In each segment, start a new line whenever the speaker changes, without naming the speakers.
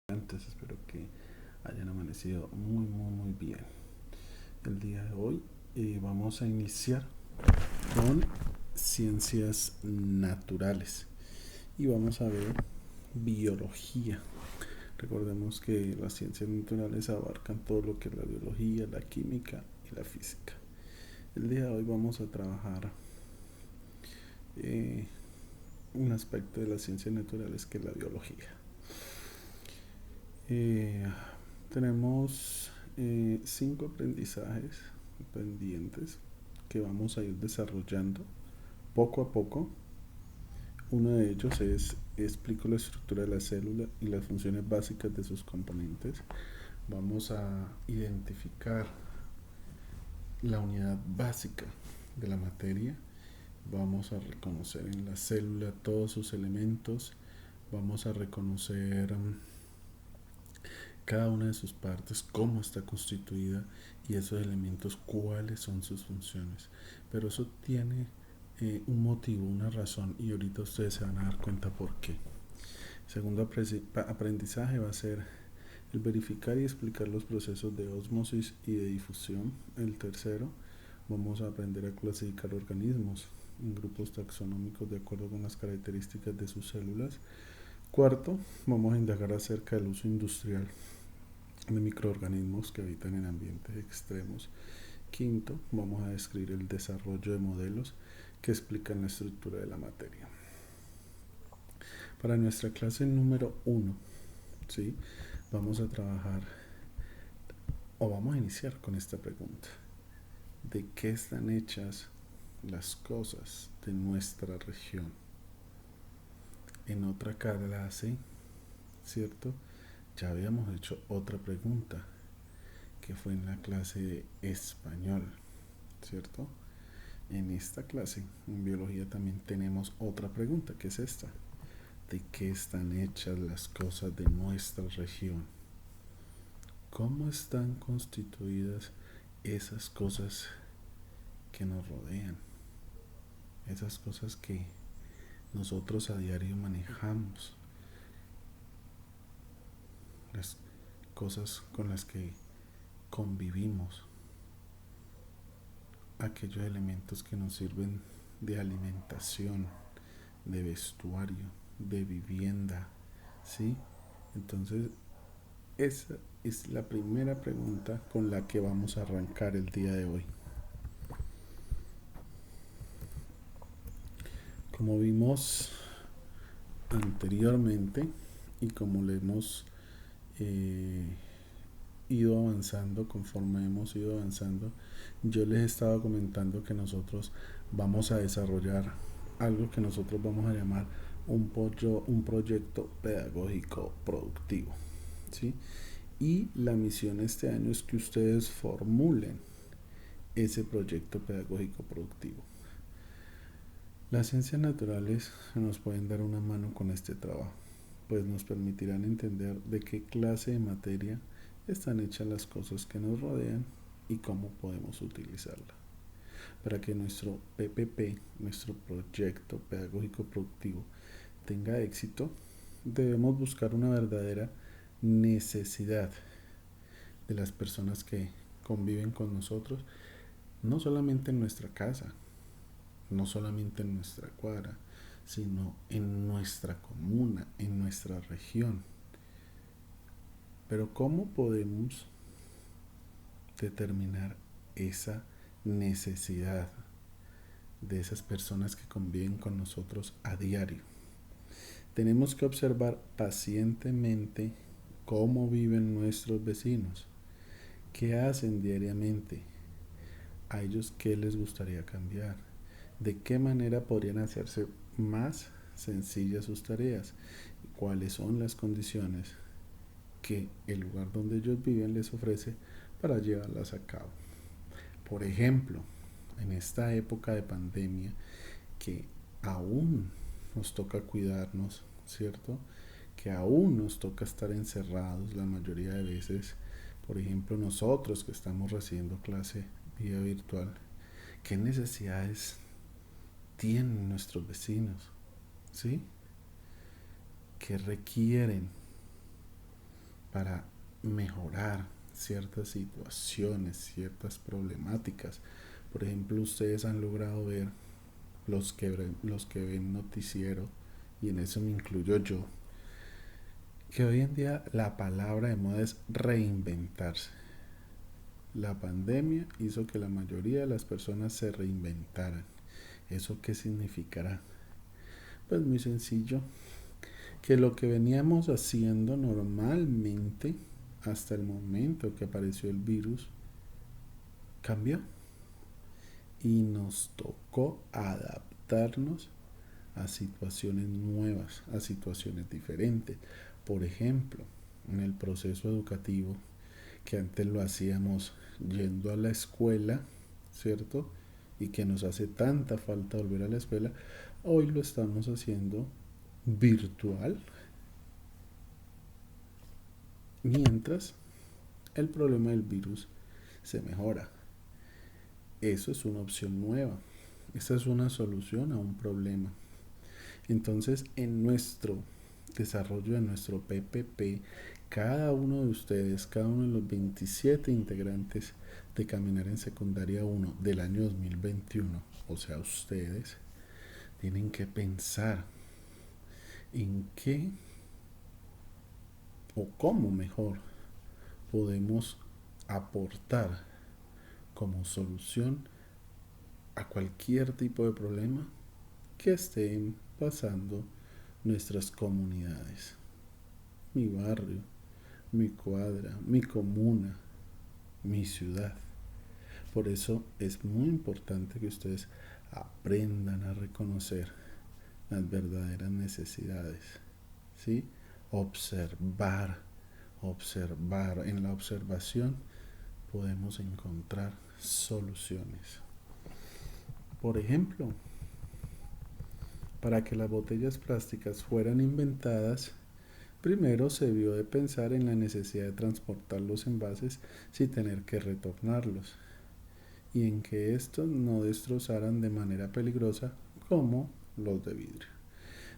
Antes espero que hayan amanecido muy bien. El día de hoy vamos a iniciar con ciencias naturales y vamos a ver biología. Recordemos que las ciencias naturales abarcan todo lo que es la biología, la química y la física. El día de hoy vamos a trabajar eh, un aspecto de las ciencias naturales que es la biología. Eh, Tenemos 5 aprendizajes pendientes que vamos a ir desarrollando poco a poco. Uno de ellos es explico la estructura de la célula y las funciones básicas de sus componentes. Vamos a identificar la unidad básica de la materia. Vamos a reconocer en la célula todos sus elementos. Vamos a reconocer cada una de sus partes, cómo está constituida y esos elementos, cuáles son sus funciones. Pero eso tiene un motivo, una razón, y ahorita ustedes se van a dar cuenta por qué. Segundo aprendizaje va a ser el verificar y explicar los procesos de ósmosis y de difusión. El tercero, vamos a aprender a clasificar organismos en grupos taxonómicos de acuerdo con las características de sus células. Cuarto, vamos a indagar acerca del uso industrial de microorganismos que habitan en ambientes extremos. Quinto, vamos a describir el desarrollo de modelos que explican la estructura de la materia. Para nuestra clase número 1, ¿sí? Vamos a trabajar o vamos a iniciar con esta pregunta. ¿De qué están hechas las cosas de nuestra región? En otra clase, ¿cierto? Ya habíamos hecho otra pregunta que fue en la clase de español, ¿cierto? En esta clase, en biología, también tenemos otra pregunta, que es esta. ¿De qué están hechas las cosas de nuestra región? ¿Cómo están constituidas esas cosas que nos rodean? Esas cosas que nosotros a diario manejamos. Las cosas con las que convivimos. Aquellos elementos que nos sirven de alimentación, de vestuario, de vivienda, ¿sí? Entonces, esa es la primera pregunta con la que vamos a arrancar el día de hoy. Como vimos anteriormente y como le hemos eh, ido avanzando, conforme hemos ido avanzando, yo les estaba comentando que nosotros vamos a desarrollar algo que nosotros vamos a llamar un proyecto pedagógico productivo, ¿sí? Y la misión este año es que ustedes formulen ese proyecto pedagógico productivo. Las ciencias naturales nos pueden dar una mano con este trabajo, pues nos permitirán entender de qué clase de materia están hechas las cosas que nos rodean y cómo podemos utilizarla. Para que nuestro PPP, nuestro proyecto pedagógico productivo, tenga éxito, debemos buscar una verdadera necesidad de las personas que conviven con nosotros, no solamente en nuestra casa, no solamente en nuestra cuadra, sino en nuestra comuna, en nuestra región. Pero ¿cómo podemos determinar esa necesidad de esas personas que conviven con nosotros a diario? Tenemos que observar pacientemente cómo viven nuestros vecinos, qué hacen diariamente, a ellos qué les gustaría cambiar, de qué manera podrían hacerse más sencillas sus tareas, cuáles son las condiciones que el lugar donde ellos viven les ofrece para llevarlas a cabo. Por ejemplo, en esta época de pandemia que aún nos toca cuidarnos, ¿cierto? Que aún nos toca estar encerrados la mayoría de veces. Por ejemplo, nosotros que estamos recibiendo clase vía virtual, ¿qué necesidades tienen nuestros vecinos? ¿Sí? ¿Qué requieren? para mejorar ciertas situaciones, ciertas problemáticas. Por ejemplo, ustedes han logrado ver los que ven noticiero, y en eso me incluyo yo, que hoy en día la palabra de moda es reinventarse. La pandemia hizo que la mayoría de las personas se reinventaran. ¿Eso qué significará? Pues muy sencillo, que lo que veníamos haciendo normalmente hasta el momento que apareció el virus cambió y nos tocó adaptarnos a situaciones nuevas, a situaciones diferentes. Por ejemplo, en el proceso educativo, que antes lo hacíamos yendo a la escuela, ¿cierto? Y que nos hace tanta falta volver a la escuela, hoy lo estamos haciendo virtual, mientras el problema del virus se mejora. Eso es una opción nueva. Esa es una solución a un problema. Entonces, en nuestro desarrollo de nuestro PPP, cada uno de ustedes, cada uno de los 27 integrantes de Caminar en Secundaria 1 del año 2021, o sea, ustedes, tienen que pensar en qué o cómo mejor podemos aportar como solución a cualquier tipo de problema que estén pasando nuestras comunidades, mi barrio, mi cuadra, mi comuna, mi ciudad. Por eso es muy importante que ustedes aprendan a reconocer las verdaderas necesidades, ¿sí? Observar, observar. En la observación podemos encontrar soluciones. Por ejemplo, para que las botellas plásticas fueran inventadas, primero se debió de pensar en la necesidad de transportar los envases sin tener que retornarlos, y en que estos no destrozaran de manera peligrosa como los de vidrio.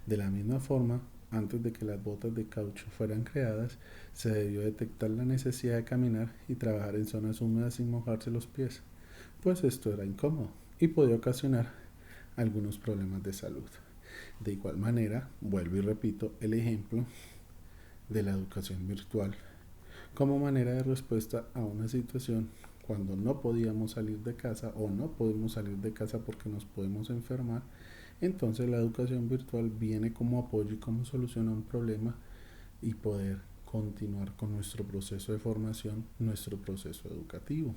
De la misma forma, antes de que las botas de caucho fueran creadas, se debió detectar la necesidad de caminar y trabajar en zonas húmedas sin mojarse los pies, pues esto era incómodo y podía ocasionar algunos problemas de salud. De igual manera, vuelvo y repito el ejemplo de la educación virtual como manera de respuesta a una situación cuando no podíamos salir de casa o no podemos salir de casa porque nos podemos enfermar. Entonces la educación virtual viene como apoyo y como solución a un problema y poder continuar con nuestro proceso de formación, nuestro proceso educativo.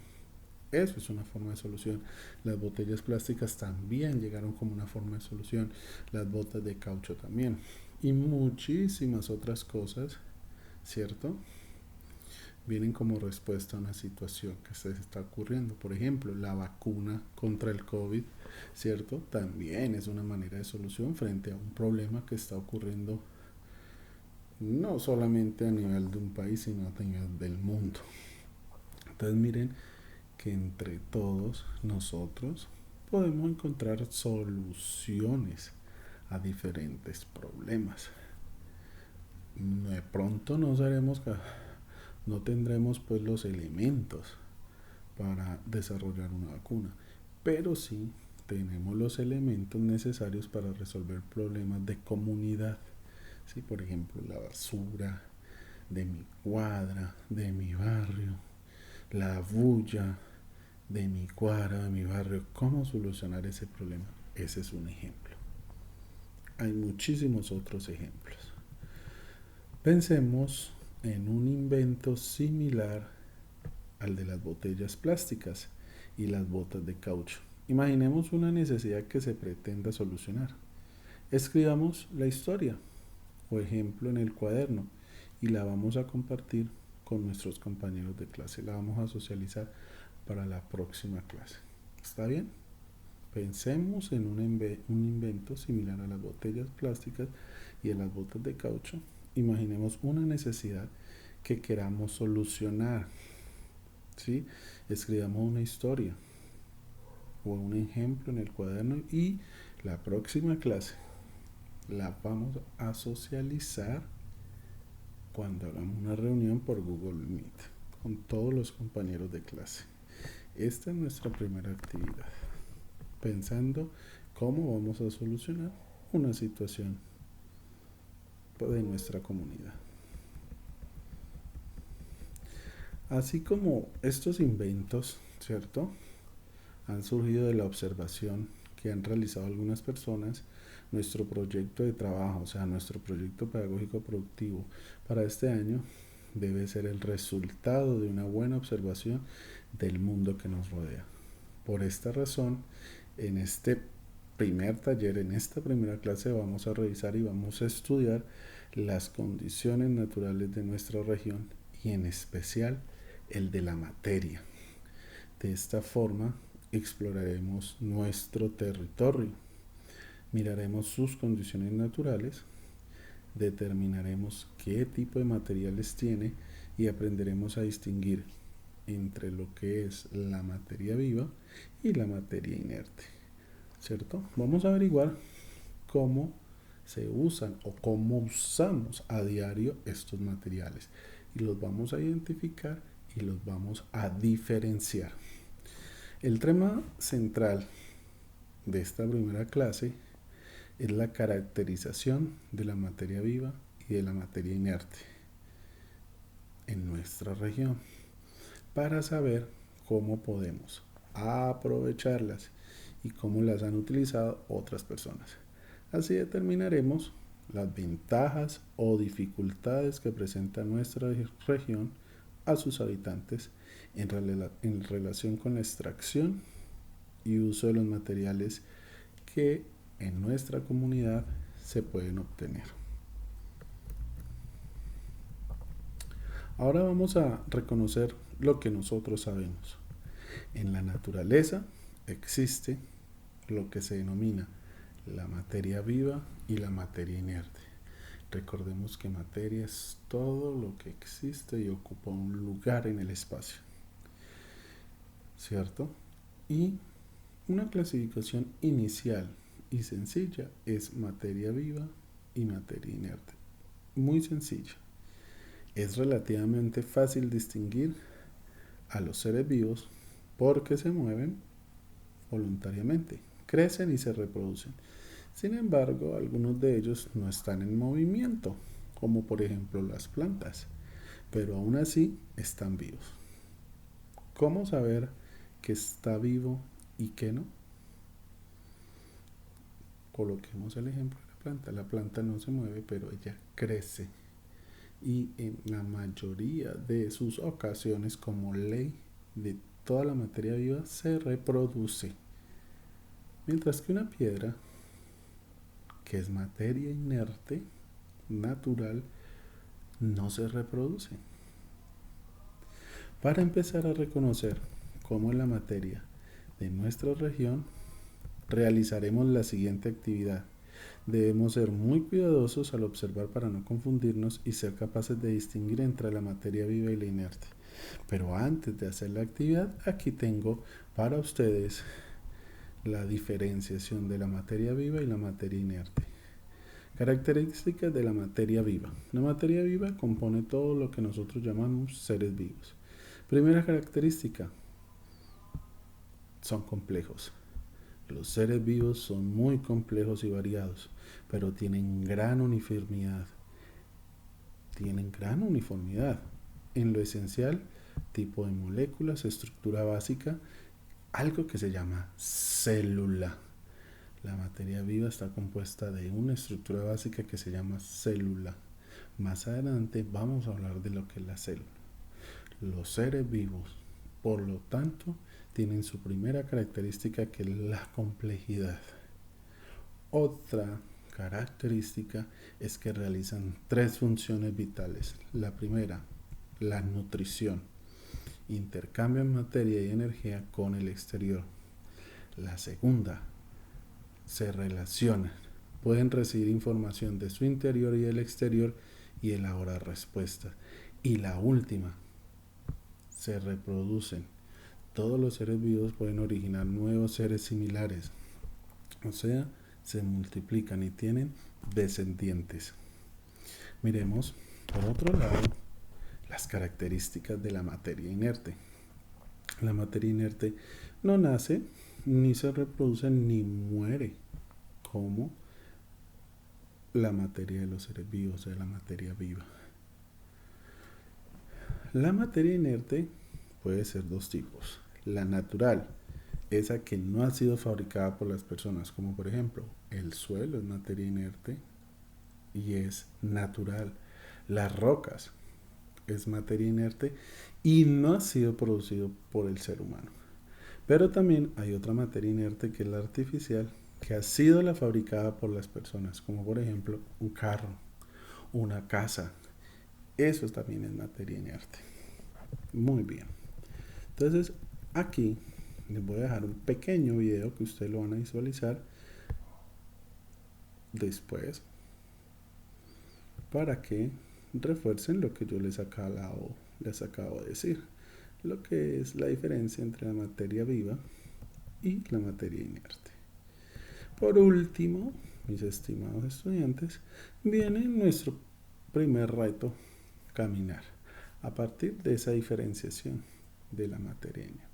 Eso es una forma de solución. Las botellas plásticas también llegaron como una forma de solución. Las botas de caucho también. Y muchísimas otras cosas, ¿cierto? Vienen como respuesta a una situación que se está ocurriendo. Por ejemplo, la vacuna contra el COVID, ¿cierto? También es una manera de solución frente a un problema que está ocurriendo no solamente a nivel de un país, sino a nivel del mundo. Entonces miren que entre todos nosotros podemos encontrar soluciones a diferentes problemas. De pronto no tendremos pues los elementos para desarrollar una vacuna, pero sí tenemos los elementos necesarios para resolver problemas de comunidad. ¿Sí? Por ejemplo, la basura de mi cuadra, de mi barrio, la bulla de mi cuadra, de mi barrio. ¿Cómo solucionar ese problema? Ese es un ejemplo. Hay muchísimos otros ejemplos. Pensemos en un invento similar al de las botellas plásticas y las botas de caucho. Imaginemos una necesidad que se pretenda solucionar. Escribamos la historia o ejemplo en el cuaderno y la vamos a compartir con nuestros compañeros de clase. La vamos a socializar para la próxima clase. ¿Está bien? Pensemos en un invento similar a las botellas plásticas y a las botas de caucho. Imaginemos una necesidad que queramos solucionar. ¿Sí? Escribamos una historia o un ejemplo en el cuaderno y la próxima clase la vamos a socializar cuando hagamos una reunión por Google Meet con todos los compañeros de clase. Esta es nuestra primera actividad, pensando cómo vamos a solucionar una situación de nuestra comunidad. Así como estos inventos, ¿cierto?, han surgido de la observación que han realizado algunas personas, nuestro proyecto de trabajo, o sea, nuestro proyecto pedagógico productivo para este año debe ser el resultado de una buena observación del mundo que nos rodea. Por esta razón, en este primer taller, en esta primera clase, vamos a revisar y vamos a estudiar las condiciones naturales de nuestra región y en especial el de la materia. De esta forma, exploraremos nuestro territorio, miraremos sus condiciones naturales, determinaremos qué tipo de materiales tiene y aprenderemos a distinguir entre lo que es la materia viva y la materia inerte, ¿cierto? Vamos a averiguar cómo se usan o cómo usamos a diario estos materiales y los vamos a identificar y los vamos a diferenciar. El tema central de esta primera clase es la caracterización de la materia viva y de la materia inerte en nuestra región para saber cómo podemos aprovecharlas y cómo las han utilizado otras personas. Así determinaremos las ventajas o dificultades que presenta nuestra región a sus habitantes en relación con la extracción y uso de los materiales que en nuestra comunidad se pueden obtener. Ahora vamos a reconocer lo que nosotros sabemos. En la naturaleza existe lo que se denomina la materia viva y la materia inerte. Recordemos que materia es todo lo que existe y ocupa un lugar en el espacio, ¿cierto? Y una clasificación inicial y sencilla es materia viva y materia inerte. Muy sencilla. Es relativamente fácil distinguir a los seres vivos porque se mueven voluntariamente, crecen y se reproducen. Sin embargo, algunos de ellos no están en movimiento, como por ejemplo las plantas, pero aún así están vivos. ¿Cómo saber que está vivo y que no? Coloquemos el ejemplo de la planta. La planta no se mueve, pero ella crece. Y en la mayoría de sus ocasiones, como ley de toda la materia viva, se reproduce. Mientras que una piedra, que es materia inerte, natural, no se reproduce. Para empezar a reconocer cómo es la materia de nuestra región, realizaremos la siguiente actividad. Debemos ser muy cuidadosos al observar para no confundirnos y ser capaces de distinguir entre la materia viva y la inerte. Pero antes de hacer la actividad, aquí tengo para ustedes la diferenciación de la materia viva y la materia inerte. Características de la materia viva. La materia viva compone todo lo que nosotros llamamos seres vivos. Primera característica, son complejos. Los seres vivos son muy complejos y variados, pero tienen gran uniformidad. En lo esencial, tipo de moléculas, estructura básica, algo que se llama célula. La materia viva está compuesta de una estructura básica que se llama célula. Más adelante vamos a hablar de lo que es la célula. Los seres vivos, por lo tanto, tienen su primera característica, que es la complejidad. Otra característica es que realizan 3 funciones vitales. La primera, la nutrición. Intercambian materia y energía con el exterior. La segunda, se relacionan. Pueden recibir información de su interior y del exterior y elaborar respuestas. Y la última, se reproducen. Todos los seres vivos pueden originar nuevos seres similares, o sea, se multiplican y tienen descendientes. Miremos Por otro lado, las características de la materia inerte. La materia inerte no nace, ni se reproduce, ni muere como la materia de los seres vivos, de la materia viva. La materia inerte puede ser dos tipos. La natural, esa que no ha sido fabricada por las personas, como por ejemplo el suelo es materia inerte y es natural. Las rocas es materia inerte y no ha sido producido por el ser humano. Pero también hay otra materia inerte que es la artificial, que ha sido la fabricada por las personas, como por ejemplo un carro, una casa. Eso también es materia inerte. Muy bien. Entonces, aquí les voy a dejar un pequeño video que ustedes lo van a visualizar después para que refuercen lo que yo les acabo de decir, lo que es la diferencia entre la materia viva y la materia inerte. Por último, mis estimados estudiantes, viene nuestro primer reto, caminar, a partir de esa diferenciación de la materia inerte.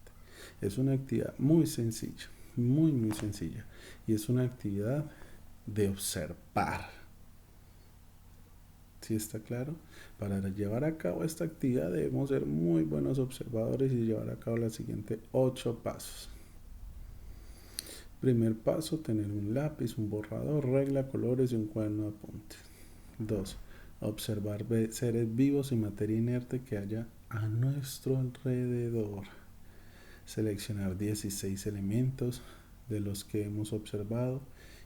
Es una actividad muy sencilla, muy sencilla, y es una actividad de observar. ¿Sí está claro? Para llevar a cabo esta actividad debemos ser muy buenos observadores y llevar a cabo los siguientes 8 pasos. Primer paso, tener un lápiz, un borrador, regla, colores y un cuaderno de apuntes. 2. Observar seres vivos y materia inerte que haya a nuestro alrededor. Seleccionar 16 elementos de los que hemos observado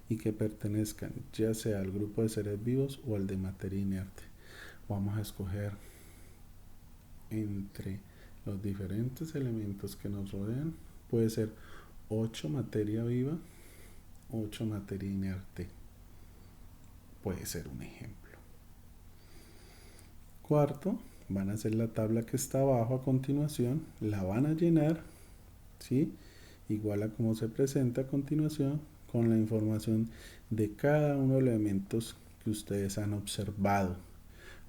y que pertenezcan ya sea al grupo de seres vivos o al de materia inerte. Vamos a escoger entre los diferentes elementos que nos rodean. Puede ser 8 materia viva, 8 materia inerte. Puede ser un ejemplo. Cuarto, van a hacer la tabla que está abajo a continuación, la van a llenar, ¿sí? Igual a como se presenta a continuación, con la información de cada uno de los elementos que ustedes han observado.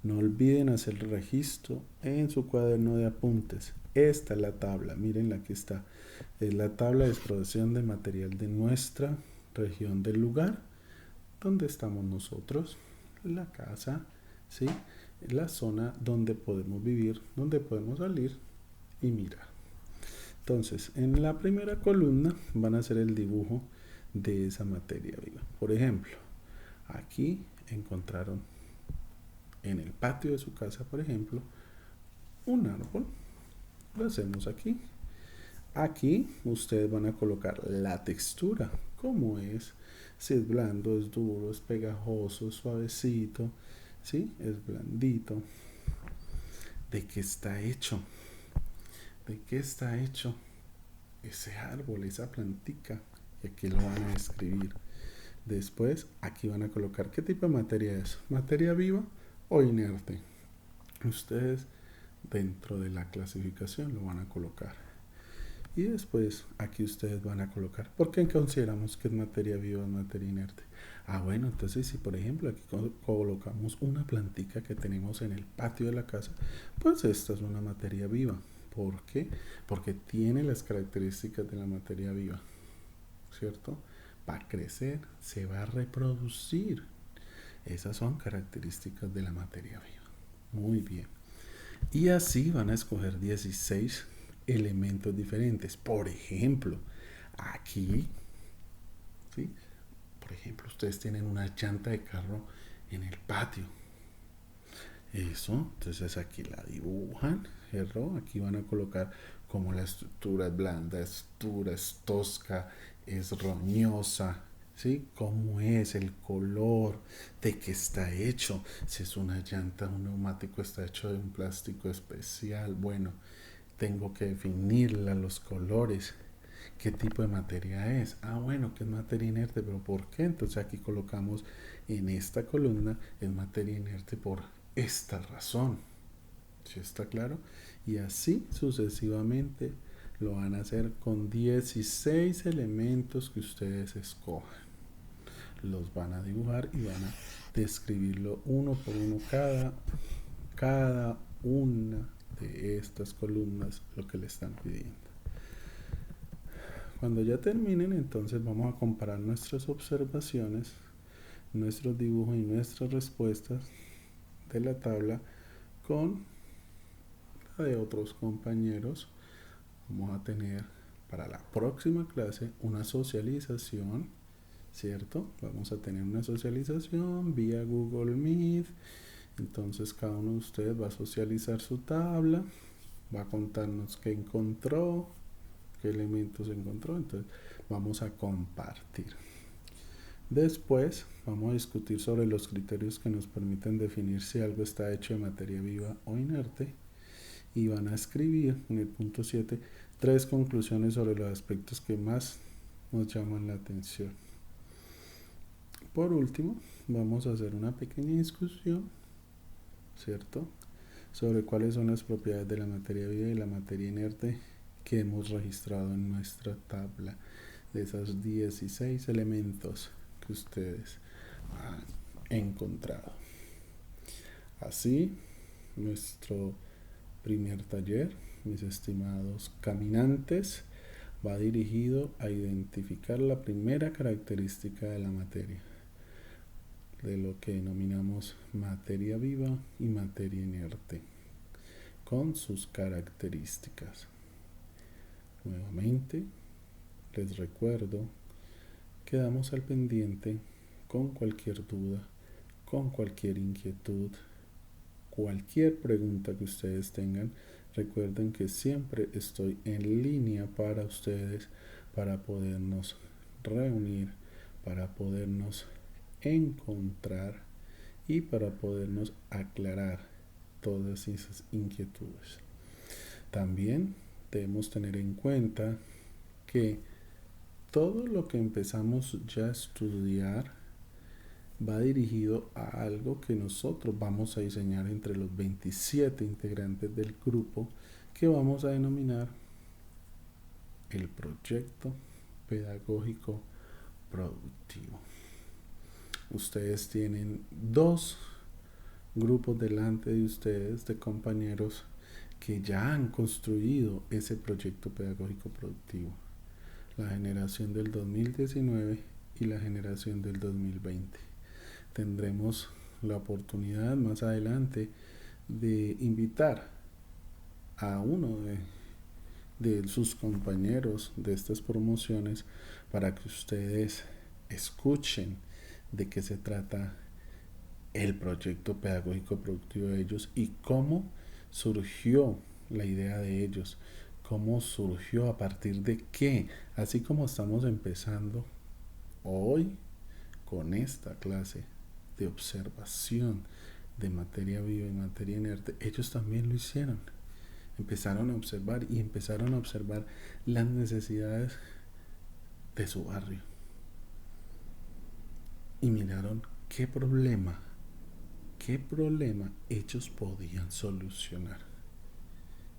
No olviden hacer el registro en su cuaderno de apuntes. Esta es la tabla, miren aquí está. Es la tabla de explotación de material de nuestra región del lugar donde estamos nosotros, la casa, ¿sí? La zona donde podemos vivir, donde podemos salir y mirar. Entonces, en la primera columna van a hacer el dibujo de esa materia viva. Por ejemplo, aquí encontraron en el patio de su casa, por ejemplo, un árbol. Lo hacemos aquí. Aquí ustedes van a colocar la textura, cómo es, si es blando, es duro, es pegajoso, es suavecito, ¿sí? Es blandito. ¿De qué está hecho? ¿De qué está hecho ese árbol, esa plantica? Y aquí lo van a escribir. Después, aquí van a colocar qué tipo de materia es. ¿Materia viva o inerte? Ustedes dentro de la clasificación lo van a colocar. Y después aquí ustedes van a colocar ¿por qué consideramos que es materia viva o materia inerte? Bueno, entonces si por ejemplo aquí colocamos una plantica que tenemos en el patio de la casa, pues esta es una materia viva. ¿Por qué? Porque tiene las características de la materia viva, ¿cierto? Va a crecer, se va a reproducir. Esas son características de la materia viva. Muy bien. Y así van a escoger 16 elementos diferentes. Por ejemplo, aquí, ¿sí? Por ejemplo, ustedes tienen una llanta de carro en el patio. Eso, entonces aquí la dibujan, ¿cierto? Aquí van a colocar como la estructura es blanda, la estructura es tosca, es roñosa, ¿sí? Cómo es el color, de qué está hecho, si es una llanta, un neumático está hecho de un plástico especial. Bueno, tengo que definirla, los colores, qué tipo de materia es. Bueno, que es materia inerte, pero ¿por qué? Entonces aquí colocamos en esta columna es materia inerte por esta razón. ¿Sí está claro? Y así sucesivamente lo van a hacer con 16 elementos que ustedes escojan. Los van a dibujar y van a describirlo uno por uno cada cada una de estas columnas lo que le están pidiendo. Cuando ya terminen, entonces vamos a comparar nuestras observaciones, nuestros dibujos y nuestras respuestas de la tabla con la de otros compañeros. Vamos a tener para la próxima clase una socialización, ¿cierto? Vamos a tener una socialización vía Google Meet. Entonces cada uno de ustedes va a socializar su tabla, va a contarnos qué encontró, qué elementos encontró. Entonces vamos a compartir. Después vamos a discutir sobre los criterios que nos permiten definir si algo está hecho de materia viva o inerte. Y van a escribir en el punto 7 3 conclusiones sobre los aspectos que más nos llaman la atención. Por último, vamos a hacer una pequeña discusión, ¿cierto?, sobre cuáles son las propiedades de la materia viva y la materia inerte que hemos registrado en nuestra tabla de esos 16 elementos que ustedes han encontrado. Así, nuestro primer taller, mis estimados caminantes, va dirigido a identificar la primera característica de la materia, de lo que denominamos materia viva y materia inerte, con sus características. Nuevamente, les recuerdo, quedamos al pendiente con cualquier duda, con cualquier inquietud, cualquier pregunta que ustedes tengan. Recuerden que siempre estoy en línea para ustedes, para podernos reunir, para podernos encontrar y para podernos aclarar todas esas inquietudes. También debemos tener en cuenta que todo lo que empezamos ya a estudiar va dirigido a algo que nosotros vamos a diseñar entre los 27 integrantes del grupo, que vamos a denominar el proyecto pedagógico productivo. Ustedes tienen 2 grupos delante de ustedes de compañeros que ya han construido ese proyecto pedagógico productivo, la generación del 2019 y la generación del 2020. Tendremos la oportunidad más adelante de invitar a uno de sus compañeros de estas promociones para que ustedes escuchen de qué se trata el proyecto pedagógico productivo de ellos y cómo surgió la idea de ellos, cómo surgió, a partir de qué, así como estamos empezando hoy con esta clase de observación de materia viva y materia inerte. Ellos también lo hicieron. Empezaron a observar y empezaron a observar las necesidades de su barrio. Y miraron qué problema ellos podían solucionar.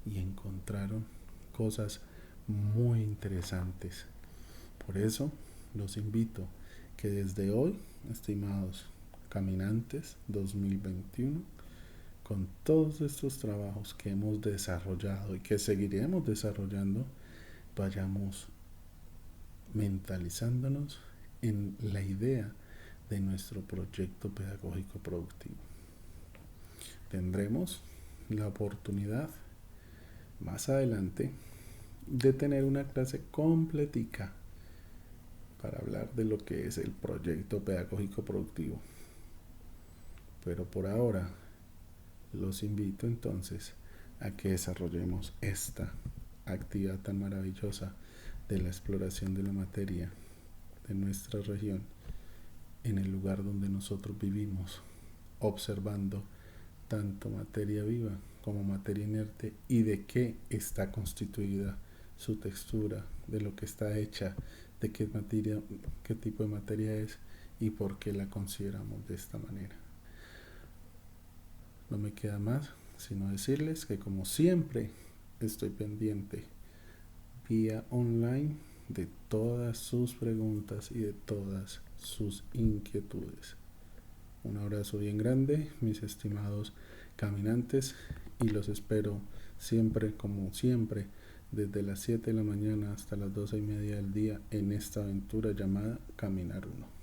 Y encontraron cosas muy interesantes. Por eso los invito que desde hoy, estimados caminantes 2021, con todos estos trabajos que hemos desarrollado y que seguiremos desarrollando, vayamos mentalizándonos en la idea de nuestro proyecto pedagógico productivo. Tendremos la oportunidad más adelante de tener una clase completica para hablar de lo que es el proyecto pedagógico productivo. Pero por ahora los invito entonces a que desarrollemos esta actividad tan maravillosa de la exploración de la materia de nuestra región en el lugar donde nosotros vivimos, observando tanto materia viva como materia inerte y de qué está constituida su textura, de lo que está hecha, de qué materia, qué tipo de materia es y por qué la consideramos de esta manera. No me queda más sino decirles que, como siempre, estoy pendiente vía online de todas sus preguntas y de todas sus inquietudes. Un abrazo bien grande, mis estimados caminantes, y los espero siempre, como siempre, desde las 7 de la mañana hasta las 12:30 del día en esta aventura llamada Caminar Uno.